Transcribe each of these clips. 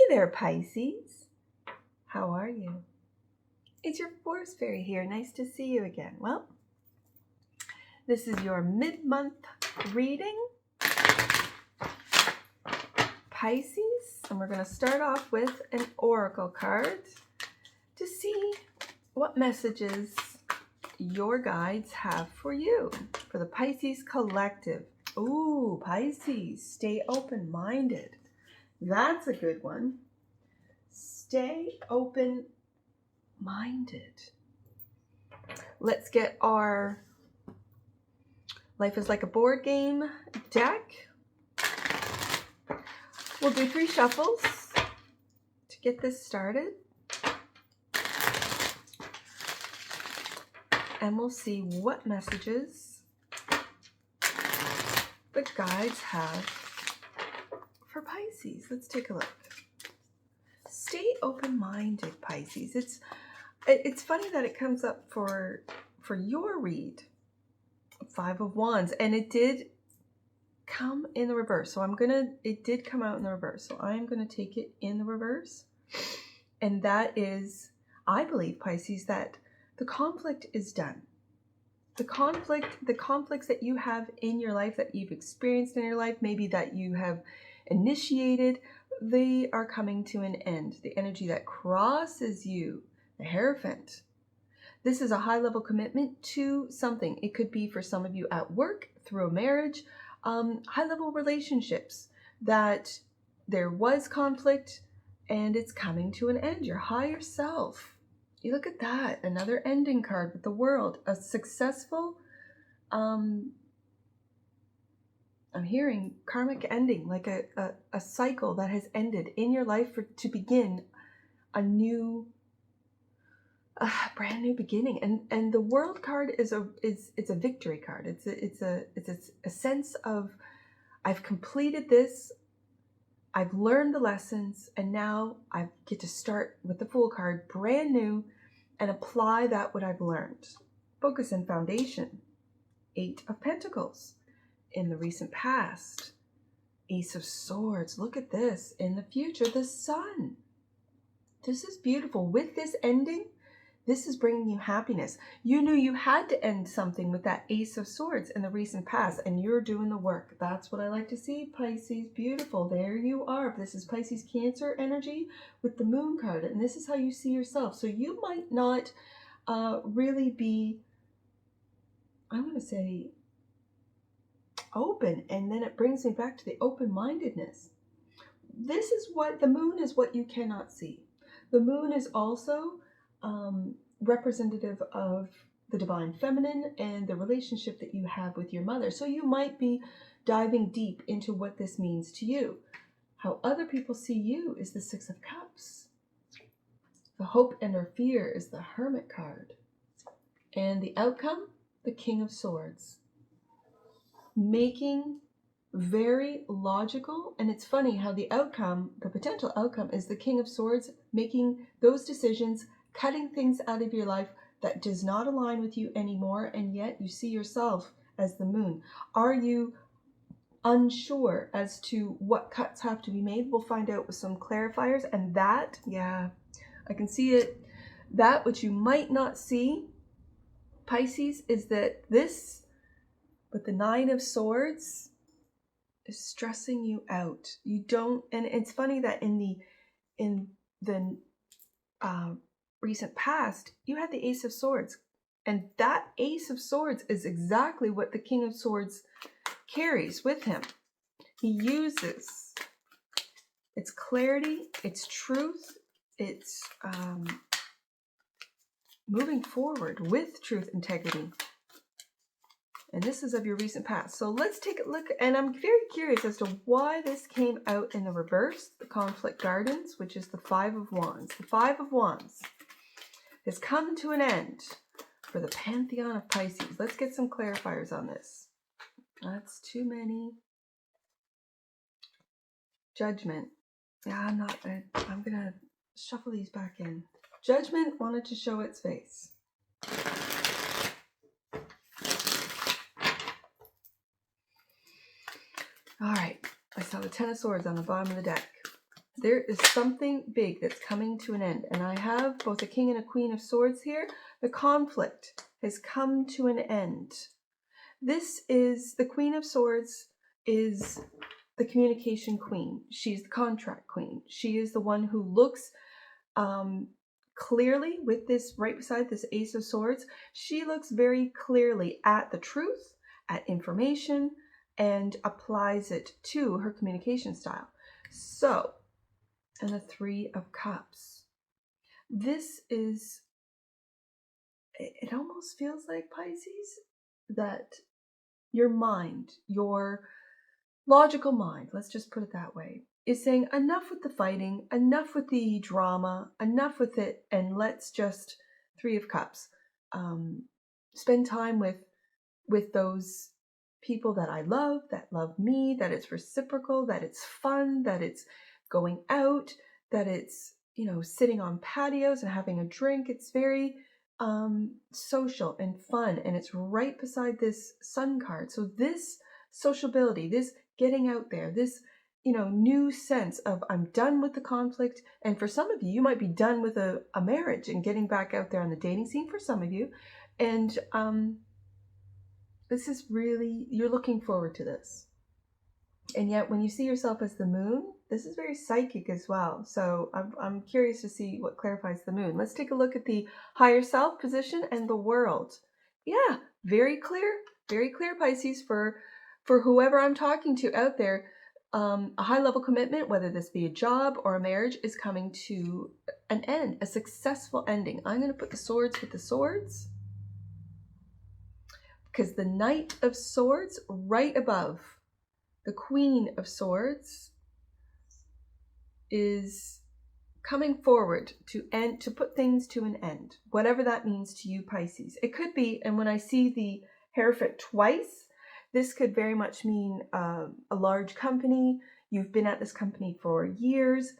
there, Pisces. How are you? It's your Force Fairy here. Nice to see you again. Well, this is your mid-month reading, Pisces, and we're going to start off with an oracle card to see what messages your guides have for you, for the Pisces collective. Ooh, Pisces, stay open-minded. That's a good one. Stay open-minded. Let's get our Life is Like a Board Game deck. We'll do 3 shuffles to get this started. And we'll see what messages the guides have for Pisces. Let's take a look. Stay open-minded, Pisces. It's funny that it comes up for your read, 5 of Wands, and it did come in the reverse. So it did come out in the reverse. So I'm gonna take it in the reverse, and that is, I believe, Pisces, that the conflict is done. The conflicts that you have in your life, that you've experienced in your life, maybe that you have initiated, they are coming to an end. The energy that crosses you, the Hierophant. This is a high-level commitment to something. It could be for some of you at work, through a marriage, high-level relationships, that there was conflict and it's coming to an end. Your higher self. You look at that, another ending card with the World, a successful, I'm hearing karmic ending, like a cycle that has ended in your life to begin a new, brand new beginning. And the World card is a victory card. It's a sense of, I've completed this, I've learned the lessons, and now I get to start with the Fool card, brand new, and apply that what I've learned. Focus and foundation. 8 of Pentacles. In the recent past, Ace of Swords. Look at this. In the future, the Sun. This is beautiful. With this ending, this is bringing you happiness. You knew you had to end something with that Ace of Swords in the recent past, and you're doing the work. That's what I like to see, Pisces. Beautiful. There you are. This is Pisces Cancer energy with the Moon card, and this is how you see yourself. So you might not really be, I want to say, open, and then it brings me back to the open-mindedness. This is what the Moon is, what you cannot see. The Moon is also representative of the Divine Feminine and the relationship that you have with your mother. So you might be diving deep into what this means to you. How other people see you is the 6 of Cups. The hope and or fear is the Hermit card. And the outcome, the King of Swords. Making very logical, and it's funny how the outcome, the potential outcome, is the King of Swords, making those decisions, cutting things out of your life that does not align with you anymore, and yet you see yourself as the Moon. Are you unsure as to what cuts have to be made? We'll find out with some clarifiers, and that, yeah, I can see it. That which you might not see, Pisces, is that this, with the 9 of Swords, is stressing you out. You don't, and it's funny that in the recent past, you had the Ace of Swords, and that Ace of Swords is exactly what the King of Swords carries with him. He uses its clarity, its truth, its moving forward with truth, integrity. And this is of your recent past. So let's take a look, and I'm very curious as to why this came out in the reverse, the Conflict Gardens, which is the 5 of Wands. The 5 of Wands has come to an end for the Pantheon of Pisces. Let's get some clarifiers on this. That's too many. Judgment. Yeah, I'm going to shuffle these back in. Judgment wanted to show its face. All right, I saw the 10 of Swords on the bottom of the deck. There is something big that's coming to an end. And I have both a King and a Queen of Swords here. The conflict has come to an end. This is, the Queen of Swords is the communication queen. She's the contract queen. She is the one who looks clearly with this right beside this Ace of Swords. She looks very clearly at the truth, at information, and applies it to her communication style. So, and the Three of Cups. This is, it almost feels like, Pisces, that your mind, your logical mind, let's just put it that way, is saying enough with the fighting, enough with the drama, enough with it, and let's just, Three of Cups, spend time with those people that I love, that love me, that it's reciprocal, that it's fun, that it's going out, that it's, you know, sitting on patios and having a drink. It's very social and fun, and it's right beside this Sun card. So this sociability, this getting out there, this, you know, new sense of I'm done with the conflict. And for some of you, you might be done with a marriage and getting back out there on the dating scene for some of you. And this is really, you're looking forward to this. And yet when you see yourself as the moon, this is very psychic as well. So I'm curious to see what clarifies the moon. Let's take a look at the higher self position and the world. Yeah, very clear, Pisces, for whoever I'm talking to out there. A high level commitment, whether this be a job or a marriage, is coming to an end, a successful ending. I'm going to put the swords with the swords, because the Knight of Swords right above the Queen of Swords is coming forward to end, to put things to an end, whatever that means to you, Pisces. It could be, and when I see the Hierophant twice, this could very much mean a large company. You've been at this company for years.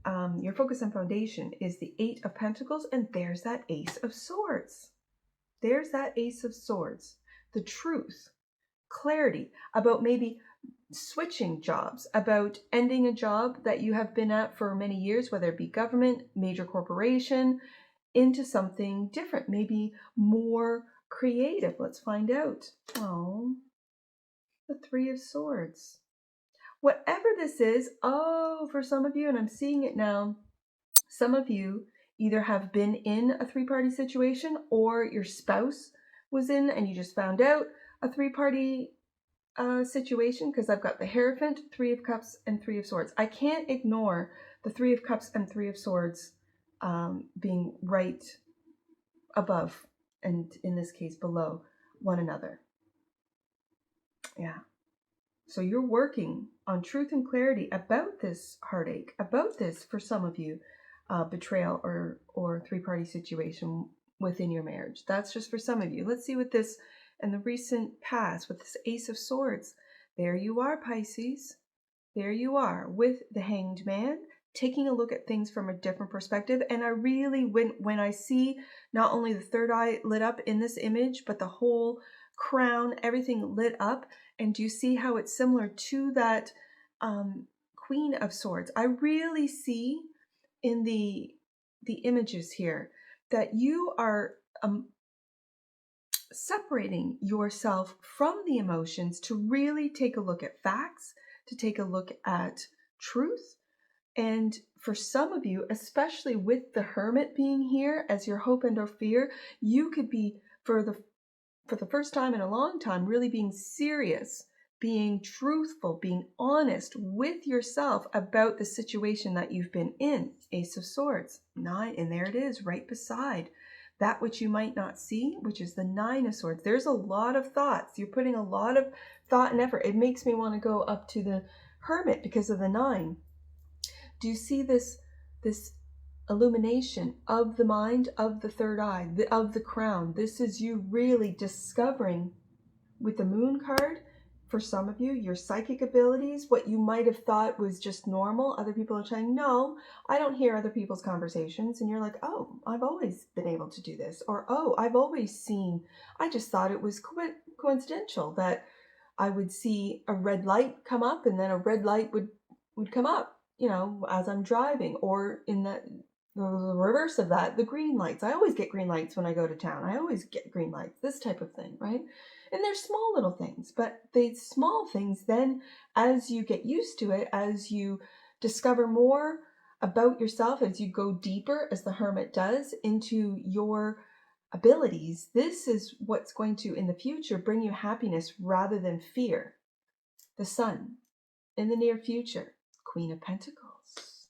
Your focus and foundation is the Eight of Pentacles, and there's that Ace of Swords. There's that Ace of Swords. The truth, clarity about maybe switching jobs, about ending a job that you have been at for many years, whether it be government, major corporation, into something different, maybe more creative. Let's find out. Oh, the Three of Swords. Whatever this is, for some of you, and I'm seeing it now, some of you either have been in a three-party situation, or your spouse was in and you just found out a three-party situation, because I've got the Hierophant, Three of Cups, and Three of Swords. I can't ignore the Three of Cups and Three of Swords being right above, and in this case below one another. Yeah. So you're working on truth and clarity about this heartache, about this, for some of you, betrayal or three-party situation within your marriage. That's just for some of you. Let's see what this and the recent past with this Ace of Swords. There you are, Pisces. There you are with the Hanged Man, taking a look at things from a different perspective. And I really, when I see not only the third eye lit up in this image, but the whole crown, everything lit up. And do you see how it's similar to that Queen of Swords? I really see in the images here that you are separating yourself from the emotions to really take a look at facts, to take a look at truth. And for some of you, especially with the Hermit being here as your hope and or fear, you could be, for the first time in a long time, really being serious, being truthful, being honest with yourself about the situation that you've been in. Ace of Swords, 9, and there it is right beside that which you might not see, which is the 9 of Swords. There's a lot of thoughts. You're putting a lot of thought and effort. It makes me want to go up to the Hermit because of the 9. Do you see this illumination of the mind, of the third eye, of the crown? This is you really discovering with the Moon card, for some of you, your psychic abilities. What you might have thought was just normal, other people are saying, no, I don't hear other people's conversations. And you're like, oh, I've always been able to do this. Or, oh, I've always seen, I just thought it was coincidental that I would see a red light come up and then a red light would come up. you know, as I'm driving, or in the reverse of that, the green lights. I always get green lights when I go to town. I always get green lights, this type of thing, right? And they're small little things, but the small things then, as you get used to it, as you discover more about yourself, as you go deeper, as the hermit does, into your abilities, this is what's going to, in the future, bring you happiness rather than fear. The sun, in the near future, Queen of Pentacles.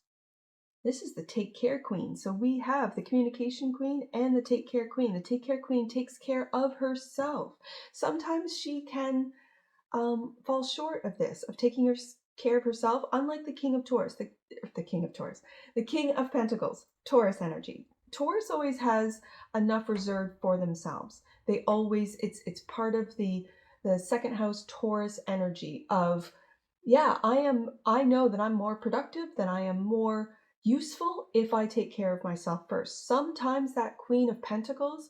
This is the take care queen. So we have the communication queen and the take care queen. The take care queen takes care of herself. Sometimes she can fall short of this, of taking care of herself, unlike the king of Taurus, the king of Taurus, the king of Pentacles, Taurus energy. Taurus always has enough reserved for themselves. They always, it's part of the second house Taurus energy of, yeah, I know that I'm more productive, that I am more useful if I take care of myself first. Sometimes that Queen of Pentacles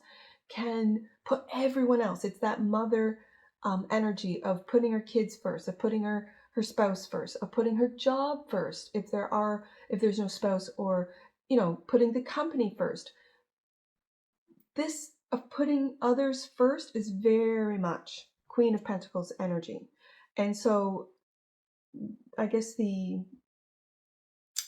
can put everyone else. It's that mother energy of putting her kids first, of putting her spouse first, of putting her job first, if there's no spouse, or, you know, putting the company first. This of putting others first is very much Queen of Pentacles energy. And so I guess the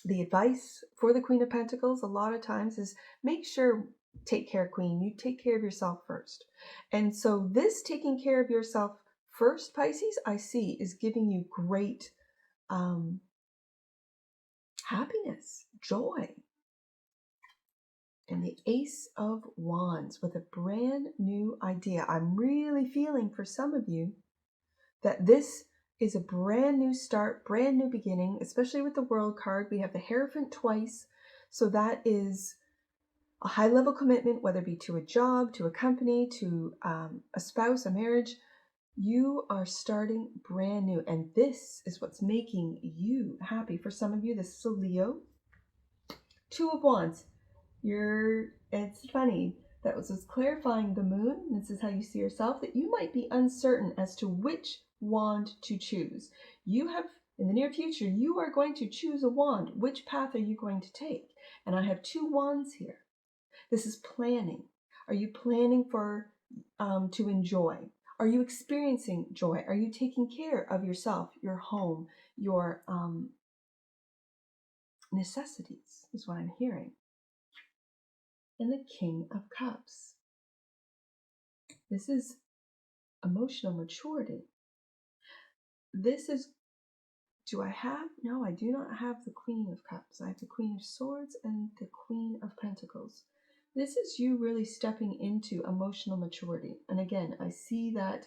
advice for the Queen of Pentacles a lot of times is make sure, take care, Queen, you take care of yourself first. And so this taking care of yourself first, Pisces, I see is giving you great happiness, joy. And the Ace of Wands with a brand new idea. I'm really feeling for some of you that this is a brand new start, brand new beginning, especially with the World card. We have the Hierophant twice. So that is a high level commitment, whether it be to a job, to a company, to a spouse, a marriage. You are starting brand new. And this is what's making you happy. For some of you, this is a Leo. Two of Wands. It's funny, that was clarifying the moon. This is how you see yourself, that you might be uncertain as to which wand to choose. You have, in the near future, you are going to choose a wand. Which path are you going to take? And I have two wands here. This is planning. Are you planning for to enjoy? Are you experiencing joy? Are you taking care of yourself, your home, your necessities, is what I'm hearing. And the King of Cups. This is emotional maturity. This is, do I have? No, I do not have the Queen of Cups. I have the Queen of Swords and the Queen of Pentacles. This is you really stepping into emotional maturity. And again, I see that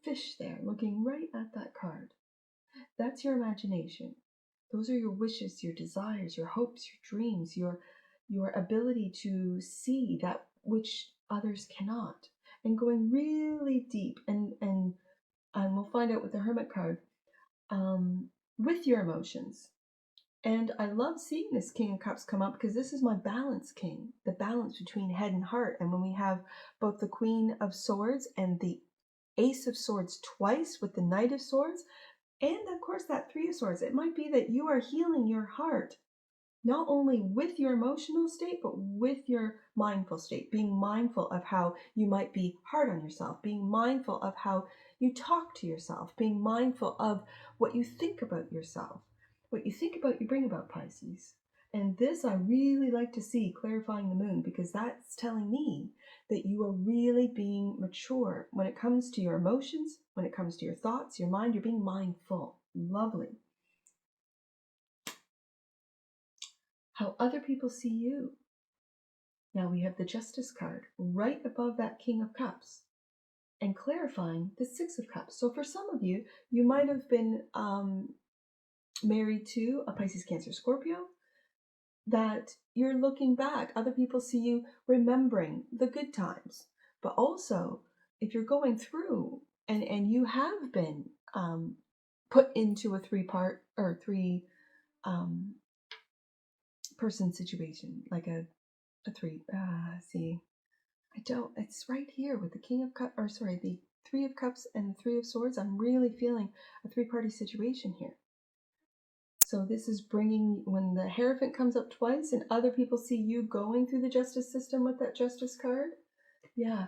fish there looking right at that card. That's your imagination. Those are your wishes, your desires, your hopes, your dreams, your ability to see that which others cannot, and going really deep, and we'll find out with the Hermit card, with your emotions. And I love seeing this King of Cups come up because this is my balance king, the balance between head and heart. And when we have both the Queen of Swords and the Ace of Swords twice with the Knight of Swords, and of course that Three of Swords, it might be that you are healing your heart, not only with your emotional state, but with your mindful state, being mindful of how you might be hard on yourself, being mindful of how you talk to yourself, being mindful of what you think about yourself. What you think about, you bring about, Pisces. And this I really like to see clarifying the moon, because that's telling me that you are really being mature when it comes to your emotions, when it comes to your thoughts, your mind. You're being mindful. Lovely. How other people see you. Now we have the Justice card right above that King of Cups, and clarifying the Six of Cups. So for some of you, you might have been married to a Pisces, Cancer, Scorpio, that you're looking back. Other people see you remembering the good times. But also, if you're going through and you have been put into a three-part or three person situation, like a three, see, I don't, it's right here with the King of Cups, or sorry, the Three of Cups and the Three of Swords. I'm really feeling a three-party situation here. So this is bringing, when the Hierophant comes up twice and other people see you going through the justice system with that Justice card. Yeah.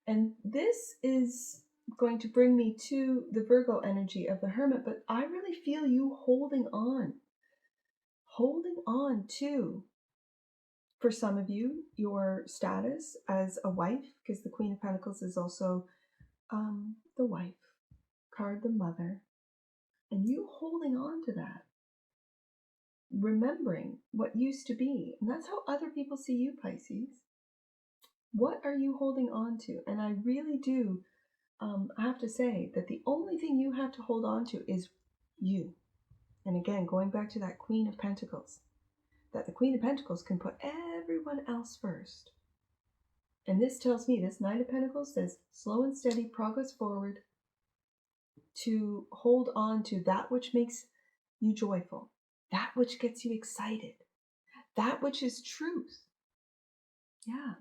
And this is going to bring me to the Virgo energy of the Hermit, but I really feel you holding on to, for some of you, your status as a wife, because the Queen of Pentacles is also the wife card, the mother, and you holding on to that, remembering what used to be. And that's how other people see you, Pisces. What are you holding on to? And I really do have to say that the only thing you have to hold on to is you. And again, going back to that Queen of Pentacles, that the Queen of Pentacles can put everyone else first. And this tells me, this Knight of Pentacles says, slow and steady progress forward to hold on to that which makes you joyful, that which gets you excited, that which is truth. Yeah.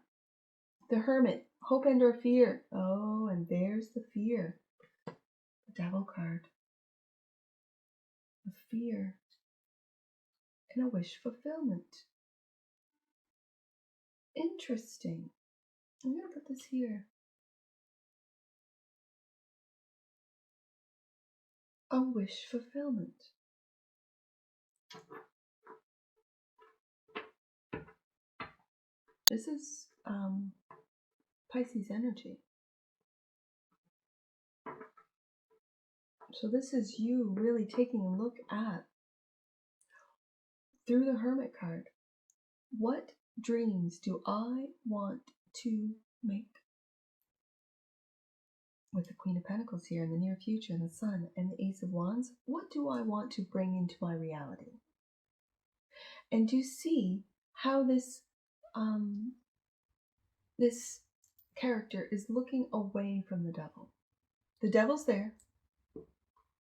The Hermit, hope and or fear. Oh, and there's the fear. The Devil card. The fear and a wish fulfillment. Interesting. I'm going to put this here. A wish fulfillment. This is Pisces energy. So this is you really taking a look at, through the Hermit card, what dreams do I want to make? With the Queen of Pentacles here in the near future, and the Sun and the Ace of Wands, what do I want to bring into my reality? And do you see how this this character is looking away from the devil? The devil's there.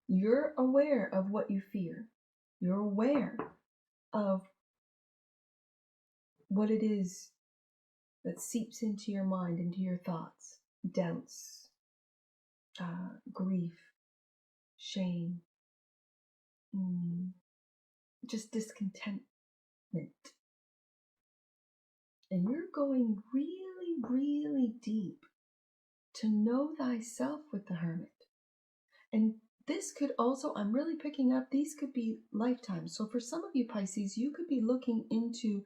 You're aware of what you fear. You're aware of what it is that seeps into your mind, into your thoughts, doubts, grief, shame, just discontentment. And you're going really, really deep to know thyself with the Hermit. And this could also, I'm really picking up, these could be lifetimes. So for some of you Pisces, you could be looking into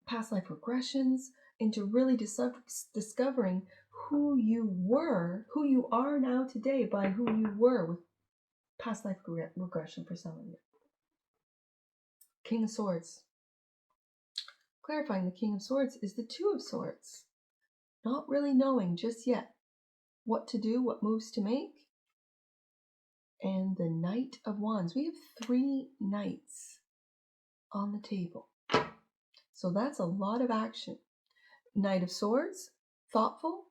past life regressions, into really discovering who you were, who you are now today by who you were with past life regression for some of you. King of Swords. Clarifying the King of Swords is the Two of Swords. Not really knowing just yet what to do, what moves to make. And the Knight of Wands. We have 3 knights on the table. So that's a lot of action. Knight of Swords, thoughtful.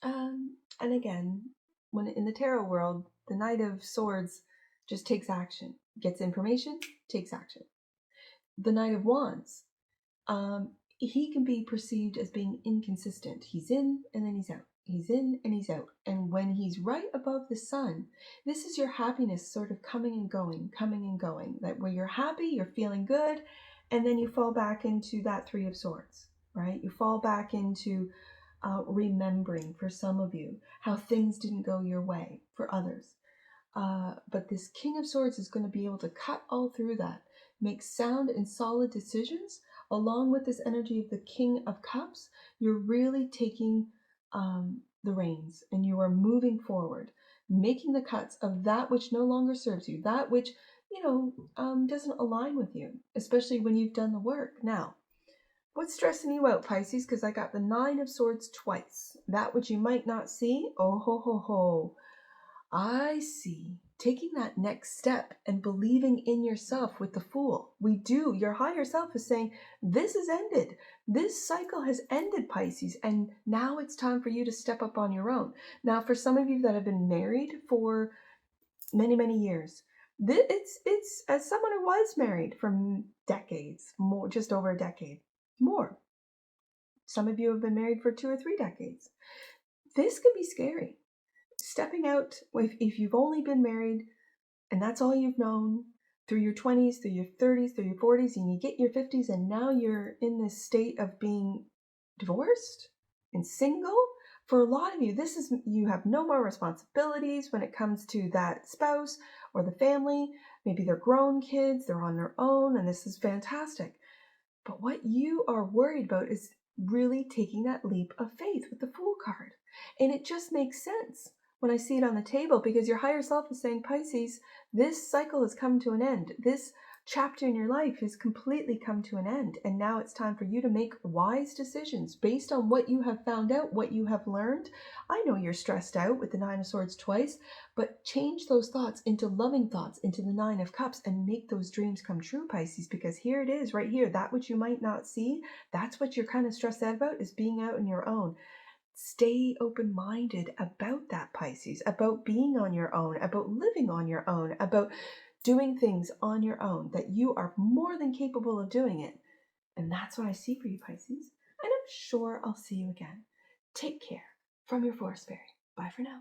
And again, when in the tarot world, the Knight of Swords just takes action. Gets information, takes action. The Knight of Wands, he can be perceived as being inconsistent. He's in and then he's out. He's in and he's out. And when he's right above the sun, this is your happiness sort of coming and going. That where you're happy, you're feeling good, and then you fall back into that 3 of Swords, right? You fall back into remembering, for some of you, how things didn't go your way for others. But this King of Swords is going to be able to cut all through that, make sound and solid decisions. Along with this energy of the King of Cups, you're really taking the reins, and you are moving forward, making the cuts of that which no longer serves you, that which, doesn't align with you, especially when you've done the work. Now, what's stressing you out, Pisces? Because I got the 9 of Swords twice. That which you might not see, oh ho ho ho, I see. Taking that next step and believing in yourself with the Fool. We do. Your higher self is saying, this has ended. This cycle has ended, Pisces, and now it's time for you to step up on your own. Now, for some of you that have been married for many, many years, it's as someone who was married for decades, more, just over a decade, more. Some of you have been married for 2 or 3 decades. This could be scary. Stepping out, if you've only been married and that's all you've known, through your 20s, through your 30s, through your 40s, and you get your 50s, and now you're in this state of being divorced and single. For a lot of you, this is, you have no more responsibilities when it comes to that spouse or the family. Maybe they're grown kids, they're on their own, and this is fantastic. But what you are worried about is really taking that leap of faith with the Fool card. And it just makes sense when I see it on the table, because your higher self is saying, Pisces, this cycle has come to an end. This chapter in your life has completely come to an end. And now it's time for you to make wise decisions based on what you have found out, what you have learned. I know you're stressed out with the Nine of Swords twice, but change those thoughts into loving thoughts, into the Nine of Cups, and make those dreams come true, Pisces, because here it is right here. That which you might not see, that's what you're kind of stressed out about, is being out on your own. Stay open-minded about that, Pisces, about being on your own, about living on your own, about doing things on your own, that you are more than capable of doing it. And that's what I see for you, Pisces. And I'm sure I'll see you again. Take care. From your Forest Fairy. Bye for now.